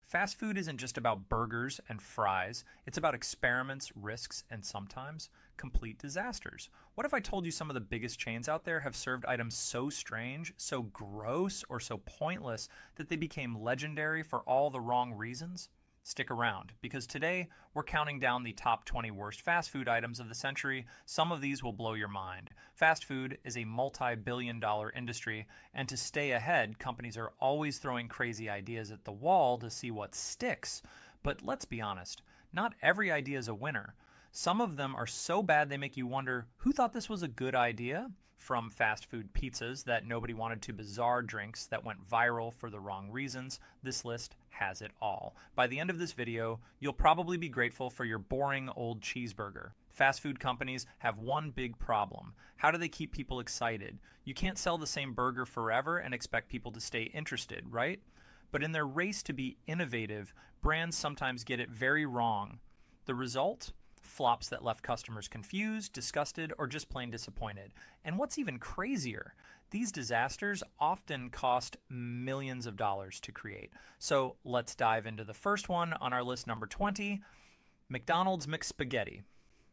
Fast food isn't just about burgers and fries, it's about experiments, risks, and sometimes complete disasters. What if I told you some of the biggest chains out there have served items so strange, so gross, or so pointless that they became legendary for all the wrong reasons? Stick around, because today we're counting down the top 20 worst fast food items of the century. Some of these will blow your mind. Fast food is a multi-billion-dollar industry, and to stay ahead, companies are always throwing crazy ideas at the wall to see what sticks. But let's be honest, not every idea is a winner. Some of them are so bad they make you wonder, who thought this was a good idea? From fast food pizzas that nobody wanted to bizarre drinks that went viral for the wrong reasons, this list has it all. By the end of this video, you'll probably be grateful for your boring old cheeseburger. Fast food companies have one big problem. How do they keep people excited? You can't sell the same burger forever and expect people to stay interested, right? But in their race to be innovative, brands sometimes get it very wrong. The result? Flops that left customers confused, disgusted, or just plain disappointed. And what's even crazier, these disasters often cost millions of dollars to create. So let's dive into the first one on our list, number 20, McDonald's McSpaghetti.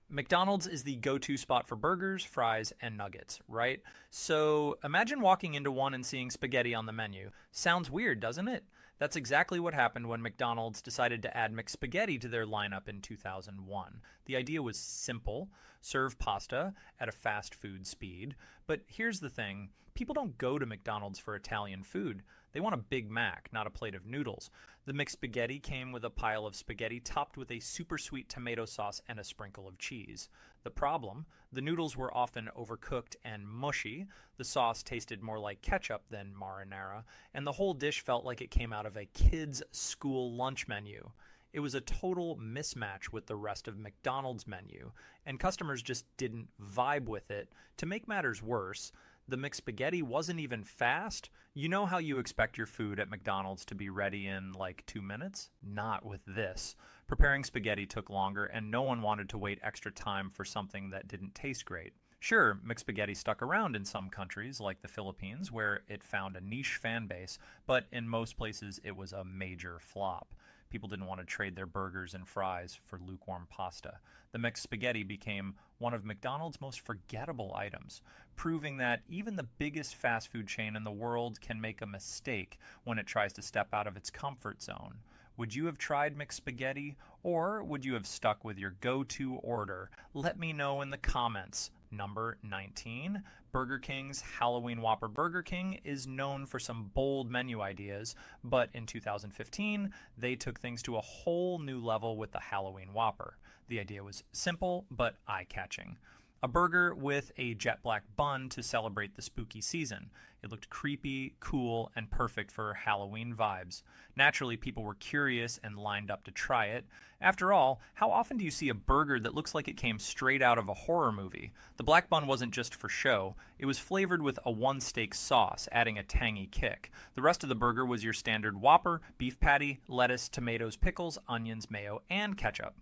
McDonald's is the go-to spot for burgers, fries, and nuggets, right? So imagine walking into one and seeing spaghetti on the menu. Sounds weird, doesn't it? That's exactly what happened when McDonald's decided to add McSpaghetti to their lineup in 2001. The idea was simple: serve pasta at a fast food speed. But here's the thing, people don't go to McDonald's for Italian food. They want a Big Mac, not a plate of noodles. The McSpaghetti came with a pile of spaghetti topped with a super sweet tomato sauce and a sprinkle of cheese. The problem? The noodles were often overcooked and mushy, the sauce tasted more like ketchup than marinara, and the whole dish felt like it came out of a kid's school lunch menu. It was a total mismatch with the rest of McDonald's menu, and customers just didn't vibe with it. To make matters worse, the McSpaghetti wasn't even fast. You know how you expect your food at McDonald's to be ready in like 2 minutes? Not with this. Preparing spaghetti took longer, and no one wanted to wait extra time for something that didn't taste great. Sure, McSpaghetti stuck around in some countries, like the Philippines, where it found a niche fan base, but in most places it was a major flop. People didn't want to trade their burgers and fries for lukewarm pasta. The McSpaghetti became one of McDonald's most forgettable items, proving that even the biggest fast food chain in the world can make a mistake when it tries to step out of its comfort zone. Would you have tried McSpaghetti, or would you have stuck with your go-to order? Let me know in the comments. Number 19, Burger King's Halloween Whopper. Burger King is known for some bold menu ideas, but in 2015, they took things to a whole new level with the Halloween Whopper. The idea was simple, but eye-catching. A burger with a jet black bun to celebrate the spooky season. It looked creepy, cool, and perfect for Halloween vibes. Naturally, people were curious and lined up to try it. After all, how often do you see a burger that looks like it came straight out of a horror movie? The black bun wasn't just for show. It was flavored with a one-steak sauce, adding a tangy kick. The rest of the burger was your standard Whopper, beef patty, lettuce, tomatoes, pickles, onions, mayo, and ketchup.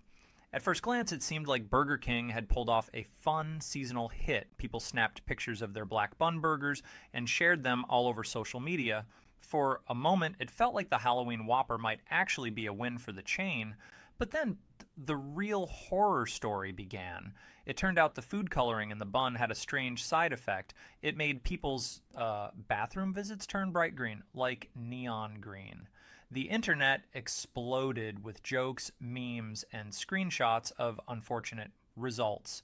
At first glance, it seemed like Burger King had pulled off a fun seasonal hit. People snapped pictures of their black bun burgers and shared them all over social media. For a moment, it felt like the Halloween Whopper might actually be a win for the chain, but then the real horror story began. It turned out the food coloring in the bun had a strange side effect. It made people's bathroom visits turn bright green, like neon green. The internet exploded with jokes, memes, and screenshots of unfortunate results.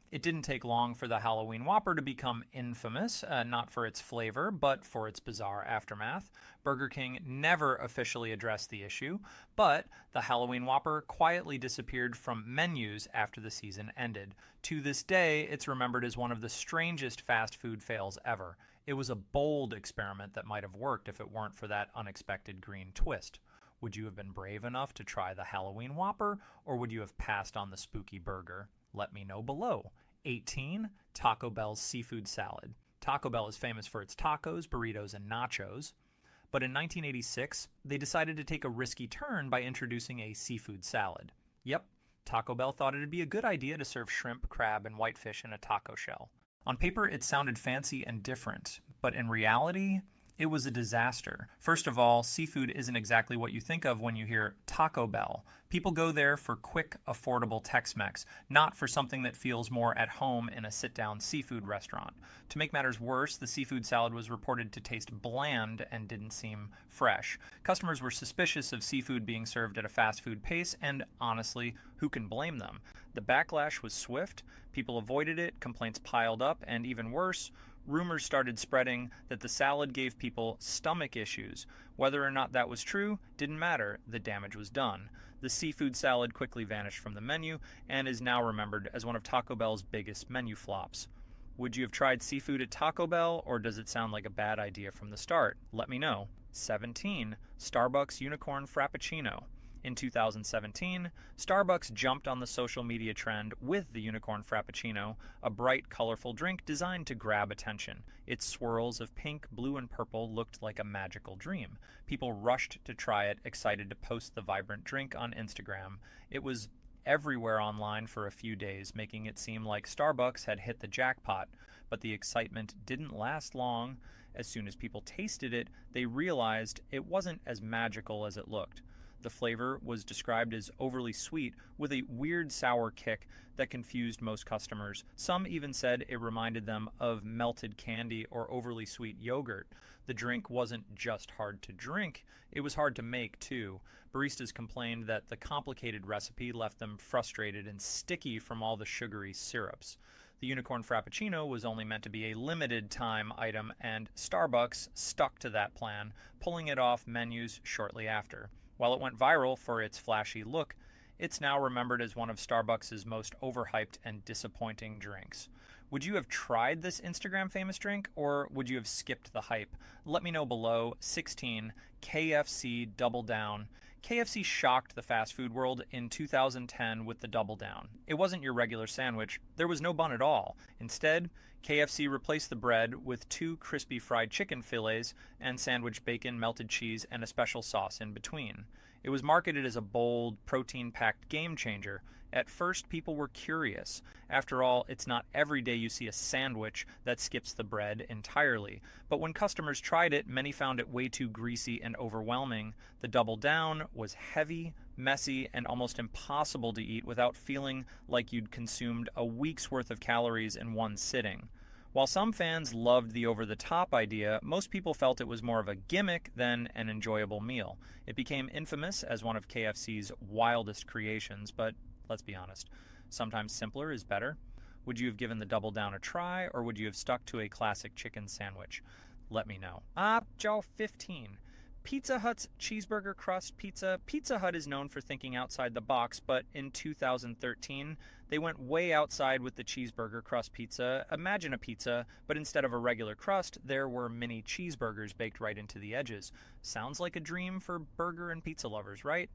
It didn't take long for the Halloween Whopper to become infamous, not for its flavor, but for its bizarre aftermath. Burger King never officially addressed the issue, but the Halloween Whopper quietly disappeared from menus after the season ended. To this day, it's remembered as one of the strangest fast food fails ever. It was a bold experiment that might have worked if it weren't for that unexpected green twist. Would you have been brave enough to try the Halloween Whopper, or would you have passed on the spooky burger? Let me know below. 18, Taco Bell's seafood salad. Taco Bell is famous for its tacos, burritos, and nachos. But in 1986, they decided to take a risky turn by introducing a seafood salad. Yep, Taco Bell thought it'd be a good idea to serve shrimp, crab, and whitefish in a taco shell. On paper, it sounded fancy and different, but in reality, It was a disaster. First of all, seafood isn't exactly what you think of when you hear Taco Bell. People go there for quick, affordable Tex-Mex, not for something that feels more at home in a sit-down seafood restaurant. To make matters worse, the seafood salad was reported to taste bland and didn't seem fresh. Customers were suspicious of seafood being served at a fast food pace, and honestly, who can blame them? The backlash was swift. People avoided it, complaints piled up, and even worse, rumors started spreading that the salad gave people stomach issues. Whether or not that was true didn't matter. The damage was done. The seafood salad quickly vanished from the menu and is now remembered as one of Taco Bell's biggest menu flops. Would you have tried seafood at Taco Bell, or does it sound like a bad idea from the start? Let me know. 17. Starbucks Unicorn Frappuccino. In 2017, Starbucks jumped on the social media trend with the Unicorn Frappuccino, a bright, colorful drink designed to grab attention. Its swirls of pink, blue, and purple looked like a magical dream. People rushed to try it, excited to post the vibrant drink on Instagram. It was everywhere online for a few days, making it seem like Starbucks had hit the jackpot. But the excitement didn't last long. As soon as people tasted it, they realized it wasn't as magical as it looked. The flavor was described as overly sweet with a weird sour kick that confused most customers. Some even said it reminded them of melted candy or overly sweet yogurt. The drink wasn't just hard to drink, it was hard to make too. Baristas complained that the complicated recipe left them frustrated and sticky from all the sugary syrups. The Unicorn Frappuccino was only meant to be a limited time item, and Starbucks stuck to that plan, pulling it off menus shortly after. While it went viral for its flashy look, it's now remembered as one of Starbucks' most overhyped and disappointing drinks. Would you have tried this Instagram famous drink, or would you have skipped the hype? Let me know below. 16. KFC Double Down. KFC shocked the fast food world in 2010 with the Double Down. It wasn't your regular sandwich. There was no bun at all. Instead, KFC replaced the bread with 2 crispy fried chicken fillets and sandwiched bacon, melted cheese, and a special sauce in between. It was marketed as a bold, protein-packed game changer. At first, people were curious. After all, it's not every day you see a sandwich that skips the bread entirely. But when customers tried it, many found it way too greasy and overwhelming. The Double Down was heavy, messy, and almost impossible to eat without feeling like you'd consumed a week's worth of calories in one sitting. While some fans loved the over-the-top idea, most people felt it was more of a gimmick than an enjoyable meal. It became infamous as one of KFC's wildest creations, but let's be honest, sometimes simpler is better. Would you have given the Double Down a try, or would you have stuck to a classic chicken sandwich? Let me know. Joe 15. Pizza Hut's cheeseburger crust pizza. Pizza Hut is known for thinking outside the box, but in 2013, they went way outside with the cheeseburger crust pizza. Imagine a pizza, but instead of a regular crust, there were mini cheeseburgers baked right into the edges. Sounds like a dream for burger and pizza lovers, right?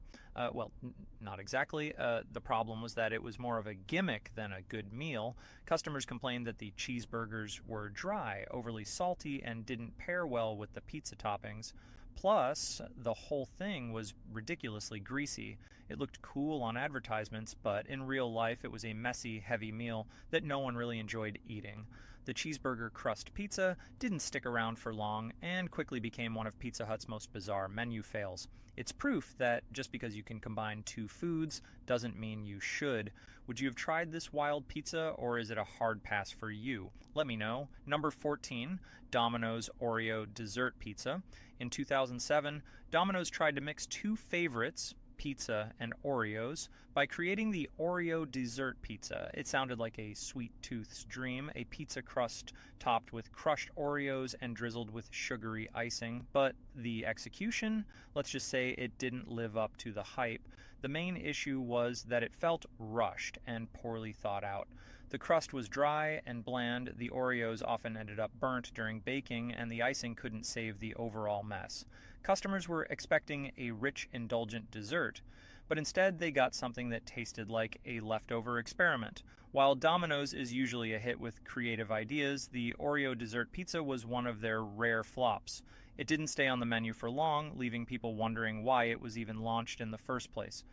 Not exactly. The problem was that it was more of a gimmick than a good meal. Customers complained that the cheeseburgers were dry, overly salty, and didn't pair well with the pizza toppings. Plus, the whole thing was ridiculously greasy. It looked cool on advertisements, but in real life it was a messy, heavy meal that no one really enjoyed eating. The cheeseburger crust pizza didn't stick around for long and quickly became one of Pizza Hut's most bizarre menu fails. It's proof that just because you can combine 2 foods doesn't mean you should. Would you have tried this wild pizza, or is it a hard pass for you? Let me know. Number 14, Domino's Oreo Dessert Pizza. In 2007, Domino's tried to mix 2 favorites, pizza and Oreos, by creating the Oreo Dessert Pizza. It sounded like a sweet tooth's dream, a pizza crust topped with crushed Oreos and drizzled with sugary icing. But the execution, let's just say it didn't live up to the hype. The main issue was that it felt rushed and poorly thought out. The crust was dry and bland, the Oreos often ended up burnt during baking, and the icing couldn't save the overall mess. Customers were expecting a rich, indulgent dessert, but instead they got something that tasted like a leftover experiment. While Domino's is usually a hit with creative ideas, the Oreo dessert pizza was one of their rare flops. It didn't stay on the menu for long, leaving people wondering why it was even launched in the first place.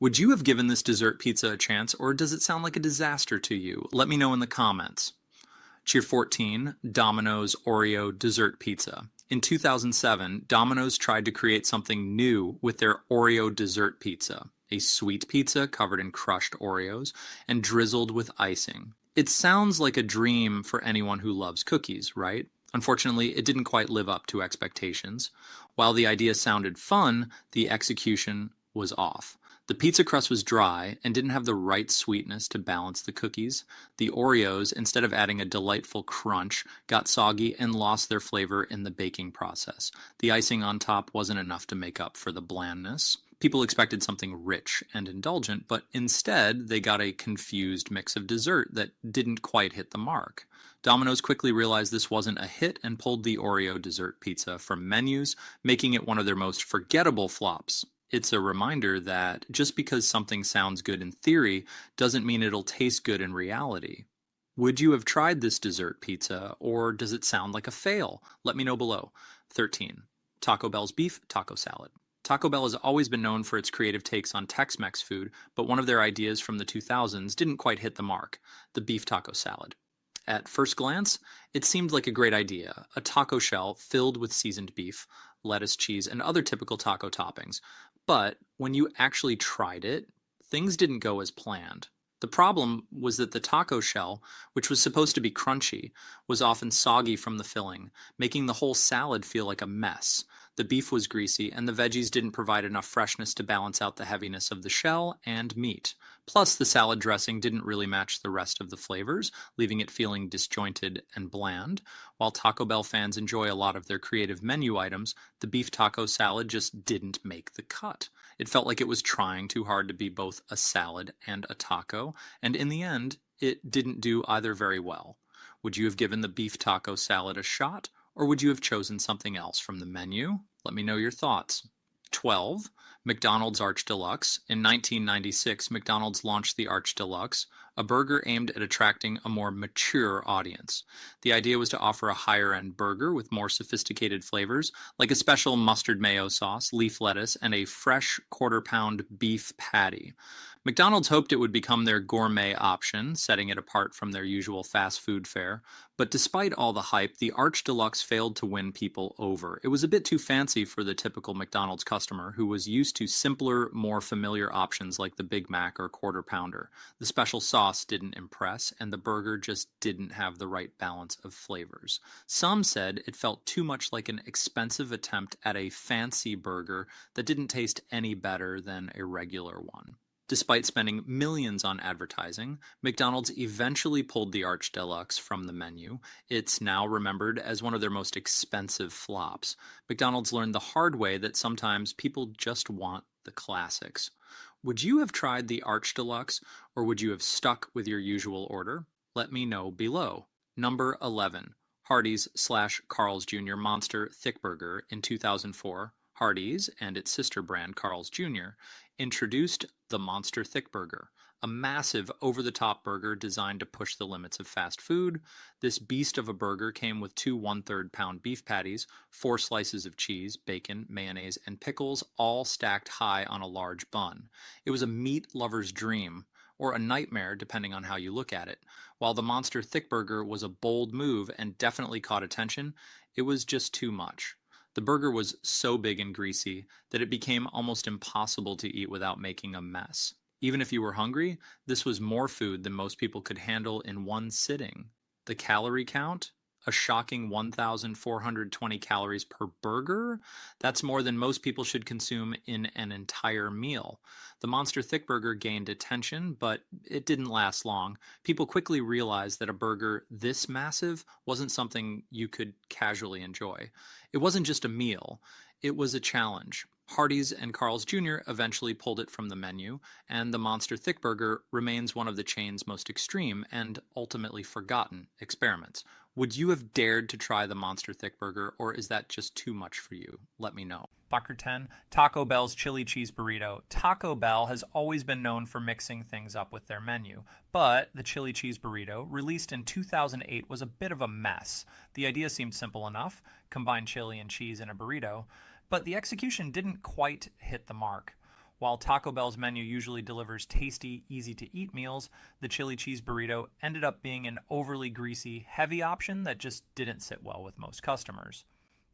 Would you have given this dessert pizza a chance, or does it sound like a disaster to you? Let me know in the comments. Cheer 14, Domino's Oreo dessert pizza. In 2007, Domino's tried to create something new with their Oreo dessert pizza, a sweet pizza covered in crushed Oreos and drizzled with icing. It sounds like a dream for anyone who loves cookies, right? Unfortunately, it didn't quite live up to expectations. While the idea sounded fun, the execution was off. The pizza crust was dry and didn't have the right sweetness to balance the cookies. The Oreos, instead of adding a delightful crunch, got soggy and lost their flavor in the baking process. The icing on top wasn't enough to make up for the blandness. People expected something rich and indulgent, but instead they got a confused mix of dessert that didn't quite hit the mark. Domino's quickly realized this wasn't a hit and pulled the Oreo dessert pizza from menus, making it one of their most forgettable flops. It's a reminder that just because something sounds good in theory doesn't mean it'll taste good in reality. Would you have tried this dessert pizza, or does it sound like a fail? Let me know below. 13. Taco Bell's beef taco salad. Taco Bell has always been known for its creative takes on Tex-Mex food, but one of their ideas from the 2000s didn't quite hit the mark: the beef taco salad. At first glance, it seemed like a great idea, a taco shell filled with seasoned beef, lettuce, cheese, and other typical taco toppings. But when you actually tried it, things didn't go as planned. The problem was that the taco shell, which was supposed to be crunchy, was often soggy from the filling, making the whole salad feel like a mess. The beef was greasy, and the veggies didn't provide enough freshness to balance out the heaviness of the shell and meat. Plus, the salad dressing didn't really match the rest of the flavors, leaving it feeling disjointed and bland. While Taco Bell fans enjoy a lot of their creative menu items, the beef taco salad just didn't make the cut. It felt like it was trying too hard to be both a salad and a taco, and in the end, it didn't do either very well. Would you have given the beef taco salad a shot, or would you have chosen something else from the menu? Let me know your thoughts. 12. McDonald's Arch Deluxe. In 1996, McDonald's launched the Arch Deluxe, a burger aimed at attracting a more mature audience. The idea was to offer a higher-end burger with more sophisticated flavors, like a special mustard mayo sauce, leaf lettuce, and a fresh quarter-pound beef patty. McDonald's hoped it would become their gourmet option, setting it apart from their usual fast food fare. But despite all the hype, the Arch Deluxe failed to win people over. It was a bit too fancy for the typical McDonald's customer who was used to simpler, more familiar options like the Big Mac or Quarter Pounder. The special sauce didn't impress, and the burger just didn't have the right balance of flavors. Some said it felt too much like an expensive attempt at a fancy burger that didn't taste any better than a regular one. Despite spending millions on advertising, McDonald's eventually pulled the Arch Deluxe from the menu. It's now remembered as one of their most expensive flops. McDonald's learned the hard way that sometimes people just want the classics. Would you have tried the Arch Deluxe, or would you have stuck with your usual order? Let me know below. Number 11. Hardee's/Carl's Jr. Monster Thickburger in 2004. Hardee's and its sister brand Carl's Jr. introduced the Monster Thickburger, a massive over-the-top burger designed to push the limits of fast food. This beast of a burger came with 2 1/3-pound beef patties, 4 slices of cheese, bacon, mayonnaise, and pickles, all stacked high on a large bun. It was a meat lover's dream, or a nightmare depending on how you look at it. While the Monster Thickburger was a bold move and definitely caught attention, it was just too much. The burger was so big and greasy that it became almost impossible to eat without making a mess. Even if you were hungry, this was more food than most people could handle in one sitting. The calorie count? A shocking 1,420 calories per burger? That's more than most people should consume in an entire meal. The Monster Thickburger gained attention, but it didn't last long. People quickly realized that a burger this massive wasn't something you could casually enjoy. It wasn't just a meal, it was a challenge. Hardee's and Carl's Jr. eventually pulled it from the menu, and the Monster Thickburger remains one of the chain's most extreme and ultimately forgotten experiments. Would you have dared to try the Monster Thickburger, or is that just too much for you? Let me know. Doctor 10, Taco Bell's chili cheese burrito. Taco Bell has always been known for mixing things up with their menu, but the chili cheese burrito, released in 2008, was a bit of a mess. The idea seemed simple enough: combine chili and cheese in a burrito, but the execution didn't quite hit the mark. While Taco Bell's menu usually delivers tasty, easy-to-eat meals, the chili cheese burrito ended up being an overly greasy, heavy option that just didn't sit well with most customers.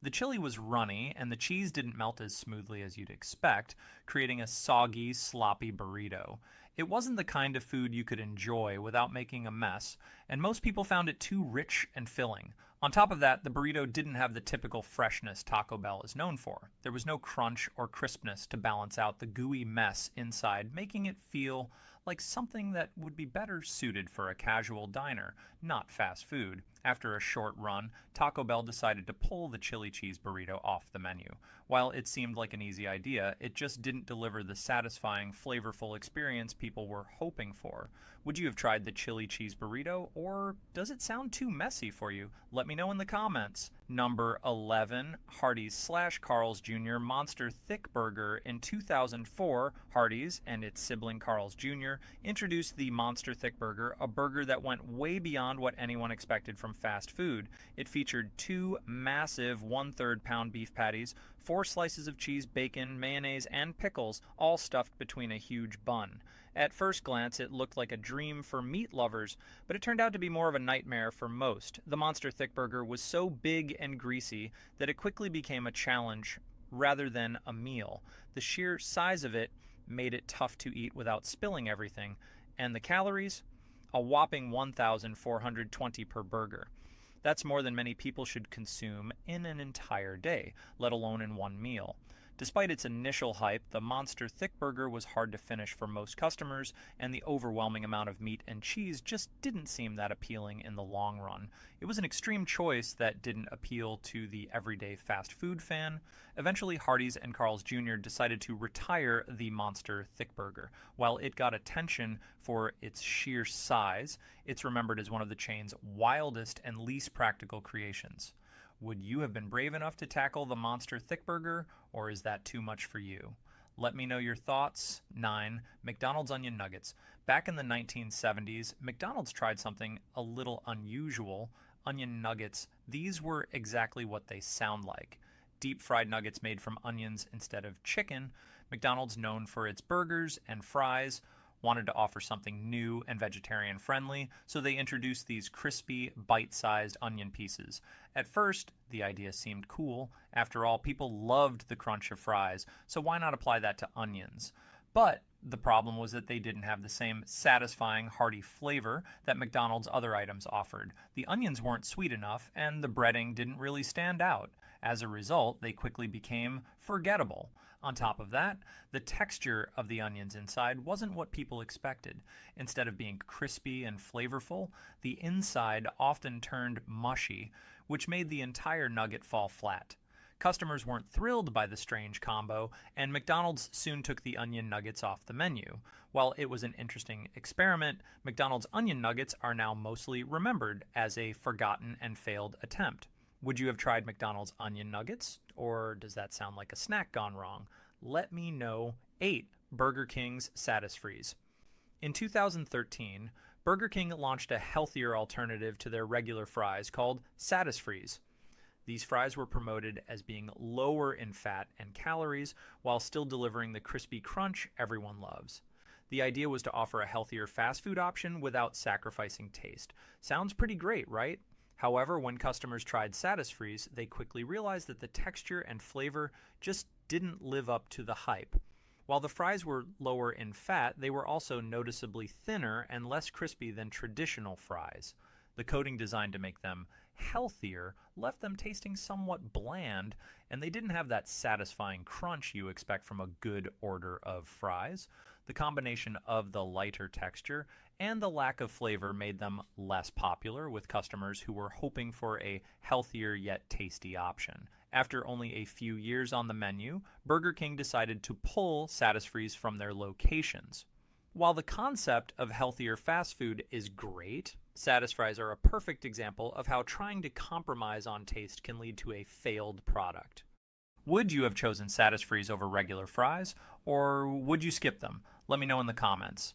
The chili was runny, and the cheese didn't melt as smoothly as you'd expect, creating a soggy, sloppy burrito. It wasn't the kind of food you could enjoy without making a mess, and most people found it too rich and filling. On top of that, the burrito didn't have the typical freshness Taco Bell is known for. There was no crunch or crispness to balance out the gooey mess inside, making it feel like something that would be better suited for a casual diner, not fast food. After a short run, Taco Bell decided to pull the chili cheese burrito off the menu. While it seemed like an easy idea, it just didn't deliver the satisfying, flavorful experience people were hoping for. Would you have tried the chili cheese burrito, or does it sound too messy for you? Let me know in the comments. Number 11, Hardee's/Carl's Jr. Monster Thickburger. In 2004, Hardee's and its sibling Carl's Jr. introduced the Monster Thickburger, a burger that went way beyond what anyone expected from fast food. It featured 2 massive 1/3 pound beef patties, 4 slices of cheese, bacon, mayonnaise, and pickles, all stuffed between a huge bun. At first glance, it looked like a dream for meat lovers, but it turned out to be more of a nightmare for most. The Monster Thickburger was so big and greasy that it quickly became a challenge rather than a meal. The sheer size of it made it tough to eat without spilling everything, and the calories? A whopping 1,420 per burger. That's more than many people should consume in an entire day, let alone in one meal. Despite its initial hype, the Monster Thickburger was hard to finish for most customers, and the overwhelming amount of meat and cheese just didn't seem that appealing in the long run. It was an extreme choice that didn't appeal to the everyday fast food fan. Eventually, Hardee's and Carl's Jr. decided to retire the Monster Thickburger. While it got attention for its sheer size, it's remembered as one of the chain's wildest and least practical creations. Would you have been brave enough to tackle the Monster Thickburger, or is that too much for you? Let me know your thoughts. 9. McDonald's Onion Nuggets. Back in the 1970s, McDonald's tried something a little unusual. Onion nuggets. These were exactly what they sound like. Deep fried nuggets made from onions instead of chicken. McDonald's, known for its burgers and fries, wanted to offer something new and vegetarian friendly, so they introduced these crispy, bite-sized onion pieces. At first, the idea seemed cool. After all, people loved the crunch of fries, so why not apply that to onions? But the problem was that they didn't have the same satisfying, hearty flavor that McDonald's other items offered. The onions weren't sweet enough, and the breading didn't really stand out. As a result, they quickly became forgettable. On top of that, the texture of the onions inside wasn't what people expected. Instead of being crispy and flavorful, the inside often turned mushy, which made the entire nugget fall flat. Customers weren't thrilled by the strange combo, and McDonald's soon took the onion nuggets off the menu. While it was an interesting experiment, McDonald's onion nuggets are now mostly remembered as a forgotten and failed attempt. Would you have tried McDonald's onion nuggets, or does that sound like a snack gone wrong? Let me know. 8. Burger King's Satis-fries. In 2013, Burger King launched a healthier alternative to their regular fries called Satis-fries. These fries were promoted as being lower in fat and calories while still delivering the crispy crunch everyone loves. The idea was to offer a healthier fast food option without sacrificing taste. Sounds pretty great, right? However, when customers tried Satis-fries, they quickly realized that the texture and flavor just didn't live up to the hype. While the fries were lower in fat, they were also noticeably thinner and less crispy than traditional fries. The coating designed to make them healthier left them tasting somewhat bland, and they didn't have that satisfying crunch you expect from a good order of fries. The combination of the lighter texture and the lack of flavor made them less popular with customers who were hoping for a healthier yet tasty option. After only a few years on the menu, Burger King decided to pull Satis-fries from their locations. While the concept of healthier fast food is great, Satis-fries are a perfect example of how trying to compromise on taste can lead to a failed product. Would you have chosen Satis-fries over regular fries, or would you skip them? Let me know in the comments.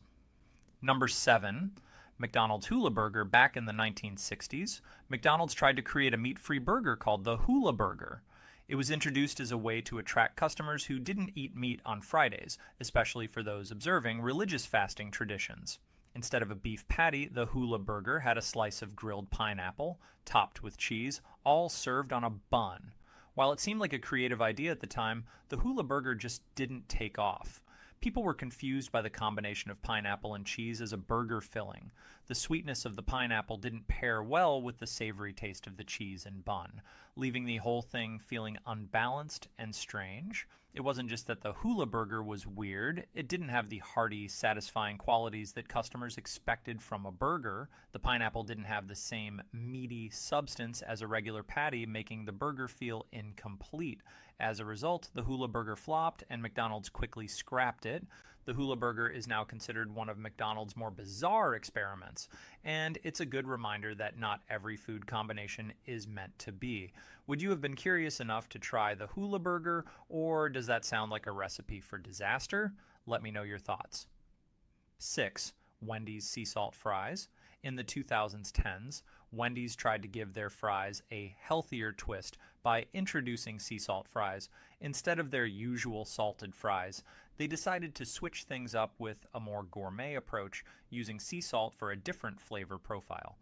Number 7, McDonald's Hula Burger. Back in the 1960s, McDonald's tried to create a meat-free burger called the Hula Burger. It was introduced as a way to attract customers who didn't eat meat on Fridays, especially for those observing religious fasting traditions. Instead of a beef patty, the Hula burger had a slice of grilled pineapple, topped with cheese, all served on a bun. While it seemed like a creative idea at the time, the Hula burger just didn't take off. People were confused by the combination of pineapple and cheese as a burger filling. The sweetness of the pineapple didn't pair well with the savory taste of the cheese and bun, leaving the whole thing feeling unbalanced and strange. It wasn't just that the Hula burger was weird, it didn't have the hearty, satisfying qualities that customers expected from a burger. The pineapple didn't have the same meaty substance as a regular patty, making the burger feel incomplete. As a result, the Hula burger flopped and McDonald's quickly scrapped it. The Hula burger is now considered one of McDonald's more bizarre experiments, and it's a good reminder that not every food combination is meant to be. Would you have been curious enough to try the Hula burger, or does that sound like a recipe for disaster? Let me know your thoughts. 6. Wendy's sea salt fries. In the 2010s, Wendy's tried to give their fries a healthier twist by introducing sea salt fries. Instead of their usual salted fries, they decided to switch things up with a more gourmet approach, using sea salt for a different flavor profile.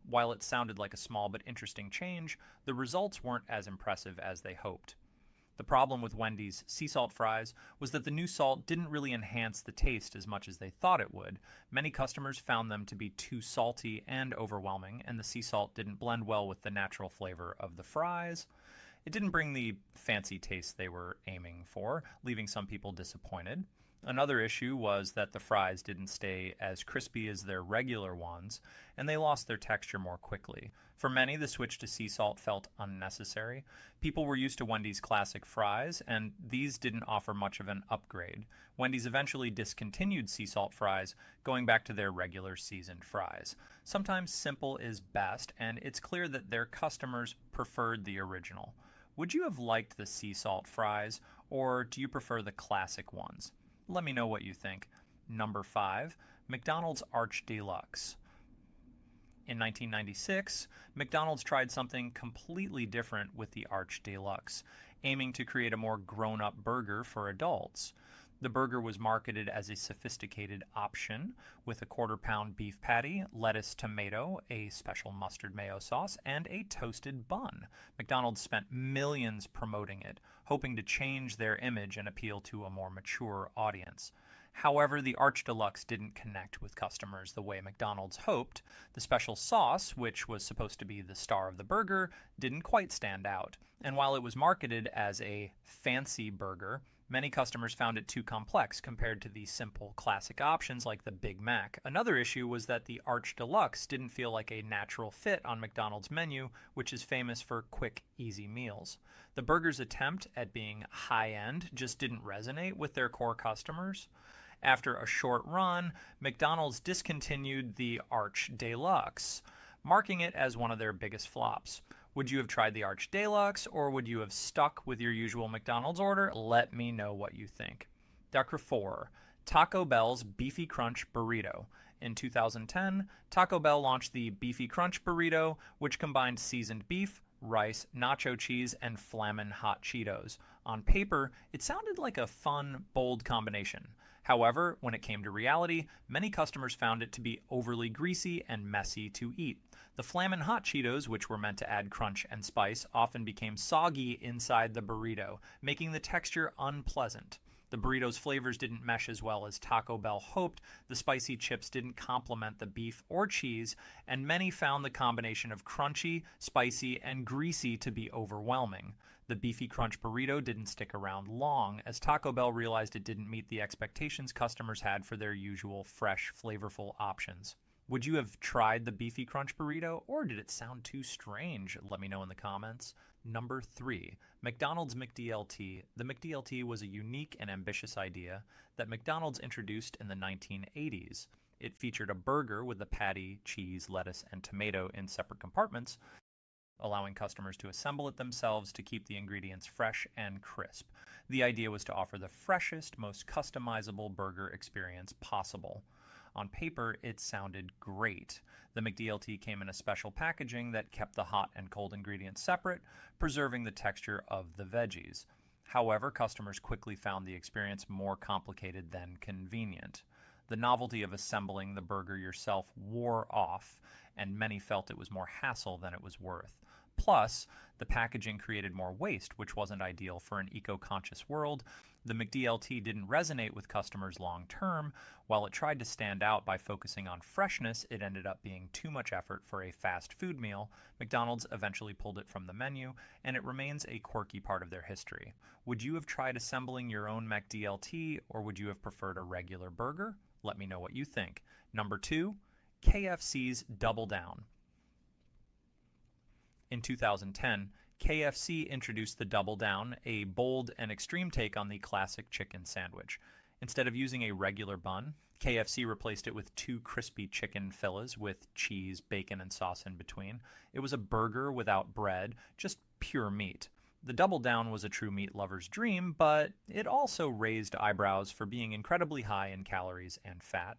While it sounded like a small but interesting change, the results weren't as impressive as they hoped. The problem with Wendy's sea salt fries was that the new salt didn't really enhance the taste as much as they thought it would. Many customers found them to be too salty and overwhelming, and the sea salt didn't blend well with the natural flavor of the fries. It didn't bring the fancy taste they were aiming for, leaving some people disappointed. Another issue was that the fries didn't stay as crispy as their regular ones, and they lost their texture more quickly. For many, the switch to sea salt felt unnecessary. People were used to Wendy's classic fries, and these didn't offer much of an upgrade. Wendy's eventually discontinued sea salt fries, going back to their regular seasoned fries. Sometimes simple is best, and it's clear that their customers preferred the original. Would you have liked the sea salt fries, or do you prefer the classic ones? Let me know what you think. Number 5, McDonald's Arch Deluxe. In 1996, McDonald's tried something completely different with the Arch Deluxe, aiming to create a more grown-up burger for adults. The burger was marketed as a sophisticated option with a quarter-pound beef patty, lettuce, tomato, a special mustard mayo sauce, and a toasted bun. McDonald's spent millions promoting it, hoping to change their image and appeal to a more mature audience. However, the Arch Deluxe didn't connect with customers the way McDonald's hoped. The special sauce, which was supposed to be the star of the burger, didn't quite stand out. And while it was marketed as a fancy burger, many customers found it too complex compared to the simple classic options like the Big Mac. Another issue was that the Arch Deluxe didn't feel like a natural fit on McDonald's menu, which is famous for quick, easy meals. The burger's attempt at being high-end just didn't resonate with their core customers. After a short run, McDonald's discontinued the Arch Deluxe, marking it as one of their biggest flops. Would you have tried the Arch Deluxe, or would you have stuck with your usual McDonald's order? Let me know what you think. Number 4, Taco Bell's Beefy Crunch Burrito. In 2010, Taco Bell launched the Beefy Crunch Burrito, which combined seasoned beef, rice, nacho cheese, and flamin' hot Cheetos. On paper, it sounded like a fun, bold combination. However, when it came to reality, many customers found it to be overly greasy and messy to eat. The flamin' hot Cheetos, which were meant to add crunch and spice, often became soggy inside the burrito, making the texture unpleasant. The burrito's flavors didn't mesh as well as Taco Bell hoped, the spicy chips didn't complement the beef or cheese, and many found the combination of crunchy, spicy, and greasy to be overwhelming. The Beefy Crunch Burrito didn't stick around long, as Taco Bell realized it didn't meet the expectations customers had for their usual fresh, flavorful options. Would you have tried the Beefy Crunch Burrito, or did it sound too strange? Let me know in the comments. Number 3, McDonald's McDLT. The McDLT was a unique and ambitious idea that McDonald's introduced in the 1980s. It featured a burger with the patty, cheese, lettuce, and tomato in separate compartments, allowing customers to assemble it themselves to keep the ingredients fresh and crisp. The idea was to offer the freshest, most customizable burger experience possible. On paper, it sounded great. The McDLT came in a special packaging that kept the hot and cold ingredients separate, preserving the texture of the veggies. However, customers quickly found the experience more complicated than convenient. The novelty of assembling the burger yourself wore off, and many felt it was more hassle than it was worth. Plus, the packaging created more waste, which wasn't ideal for an eco-conscious world. The McDLT didn't resonate with customers long term. While it tried to stand out by focusing on freshness, it ended up being too much effort for a fast food meal. McDonald's eventually pulled it from the menu, and it remains a quirky part of their history. Would you have tried assembling your own McDLT, or would you have preferred a regular burger? Let me know what you think. Number 2, KFC's Double Down. In 2010, KFC introduced the Double Down, a bold and extreme take on the classic chicken sandwich. Instead of using a regular bun, KFC replaced it with 2 crispy chicken fillets with cheese, bacon, and sauce in between. It was a burger without bread, just pure meat. The Double Down was a true meat lover's dream, but it also raised eyebrows for being incredibly high in calories and fat.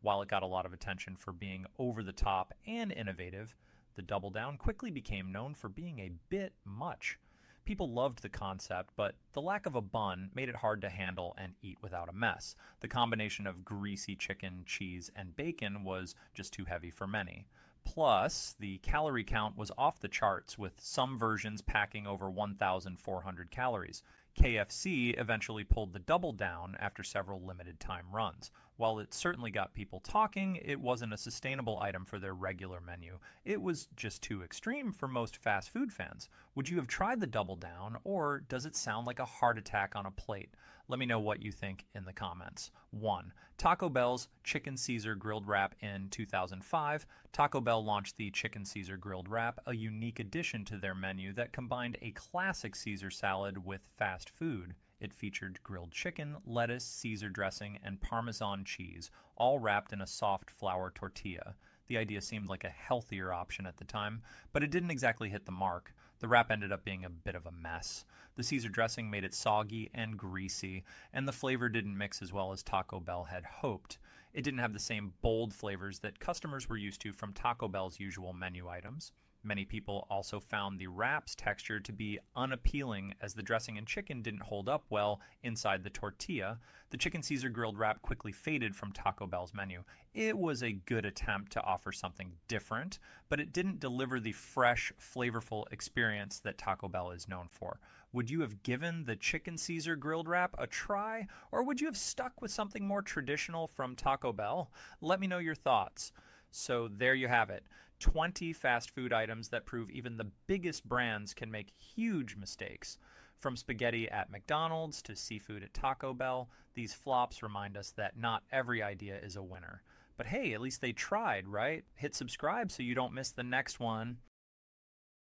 While it got a lot of attention for being over the top and innovative, the Double Down quickly became known for being a bit much. People loved the concept, but the lack of a bun made it hard to handle and eat without a mess. The combination of greasy chicken, cheese, and bacon was just too heavy for many. Plus, the calorie count was off the charts, with some versions packing over 1,400 calories. KFC eventually pulled the Double Down after several limited time runs. While it certainly got people talking, it wasn't a sustainable item for their regular menu. It was just too extreme for most fast food fans. Would you have tried the Double Down, or does it sound like a heart attack on a plate? Let me know what you think in the comments. 1. Taco Bell's Chicken Caesar Grilled Wrap in 2005. Taco Bell launched the Chicken Caesar Grilled Wrap, a unique addition to their menu that combined a classic Caesar salad with fast food. It featured grilled chicken, lettuce, Caesar dressing, and Parmesan cheese, all wrapped in a soft flour tortilla. The idea seemed like a healthier option at the time, but it didn't exactly hit the mark. The wrap ended up being a bit of a mess. The Caesar dressing made it soggy and greasy, and the flavor didn't mix as well as Taco Bell had hoped. It didn't have the same bold flavors that customers were used to from Taco Bell's usual menu items. Many people also found the wrap's texture to be unappealing, as the dressing and chicken didn't hold up well inside the tortilla. The Chicken Caesar Grilled Wrap quickly faded from Taco Bell's menu. It was a good attempt to offer something different, but it didn't deliver the fresh, flavorful experience that Taco Bell is known for. Would you have given the Chicken Caesar Grilled Wrap a try, or would you have stuck with something more traditional from Taco Bell? Let me know your thoughts. So there you have it. 20 fast food items that prove even the biggest brands can make huge mistakes. From spaghetti at McDonald's to seafood at Taco Bell, these flops remind us that not every idea is a winner. But hey, at least they tried, right? Hit subscribe so you don't miss the next one.